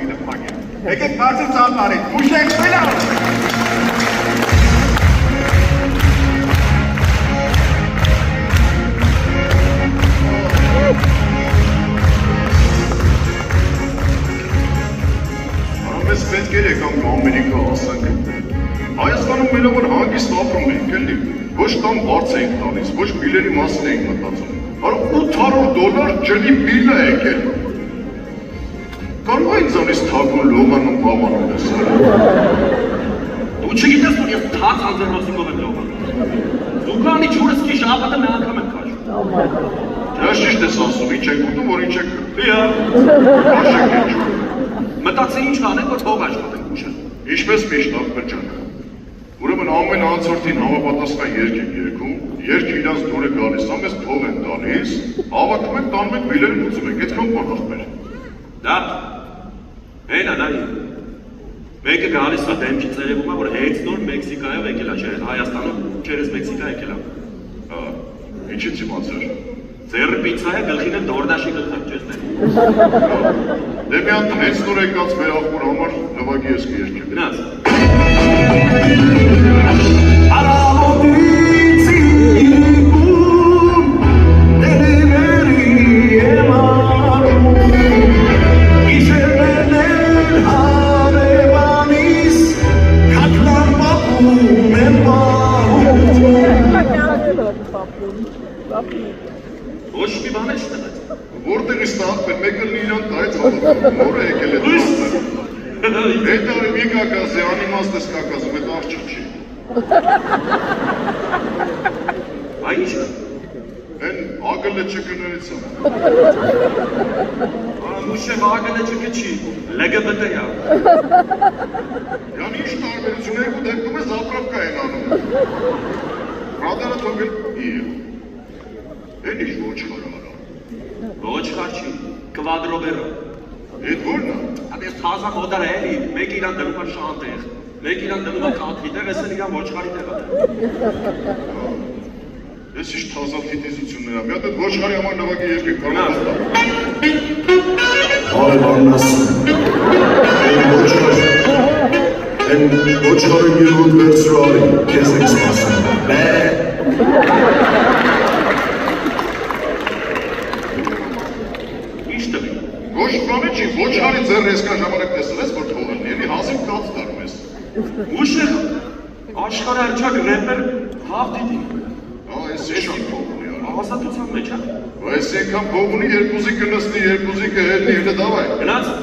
գինը փակել։ Եկեք բարձր ծան տարեք, ուշեք մենա։ Արամես պետք էր եկամ Ամերիկա ասանք։ Հայաստանում մենավոր հանգիստ ապրում ենք, էլի, ոչ տան բարձ էինք տալիս, ոչ բիլերի մասին էինք մտածում, արա $800 ջրի բիլը եկել, կարող է ինձանից թագուն լողանում բավանում ես, Դու չգիտես, որ ես թաց անձերնոսիկով եմ լողանում, զուգանի ջուրսկի շապատը մի անգամ եմ քաշում, Դրաշ ճիշտ ես ասում, ինչ եք ուտում, որ ինչ եք մտածի ինչ անենք, որ թող աշխատենք ուշը, Ինչպես միշտ աղբրջան, ուրեմն ամեն անցորդին համապատասխան երգ եք երգում, երգը իրանց դուրը գալիս, ամես փող են տալիս, հավաքում եք, տանում եք բիլերը մուծում եք, այդքան բան աղբեր։ Դա, հենա նայի, մեկը գալիս է դեմքի ծերևում է, որ հենց նոր Մեքսիկայով եկել է, չէ, Հայաստանում չերես Մեքսիկա եկել է։ Ինչից իմացար։ Ձեռը պիցա է, գլխին են դորդաշի գլխակ չես տերի։ Դե մի հատ հենց նոր եկած մեր աղբոր համար նվագի ես կերգեմ։ Գնաց։ Ոչ մի բան է չտվեց։ Որտեղ է ստահպեն, մեկը իրան տայց հավատում, նոր է եկել է տասը։ Հետ արի մի կակազի, անիմաստ ես կակազում, հետ աղջիկ չի։ Բա ինչ է։ Են ագլը չկներից է։ Մուշև ագլը չկչի, LGBT-ը։ Յան ինչ տարբերություն երկու դեպքում է զապրապկա են անում։ Ռադարը թողել իր։ Են ինչ ոչ խարարա։ Ոչ խար չի, կվադրոբերը։ Էդ որն է։ Ատես թազա մոդար է էլի, մեկ իրան դնում է շանտեղ, մեկ իրան դնում է կաթրի տեղ, ես էլ իրան ոչ խարի տեղ է։ Ես ինչ թազա ֆիտիզություններ եմ, յատ էդ ոչ խարի համար նվագի երկեք կարող է։ Արևարնաս, են ոչ խարի մի ռուտ վերցրու արի, կեզ եք սպասում, բե։ Ոչ բանը չի, ոչ հարի ձեր եսկա ժամանակ տեսել ես, որ թողել, ելի հազիվ կաց դարում ես։ Ուշ է, աշխարհ արջակ ռեպեր հավ դիտի։ Այս իշան փող ունի արա։ Ազատության մեջ է։ Այս եկան փող ունի, երկուզի կնստի, երկուզի կհելնի, հելը դավայ։ Գնաց։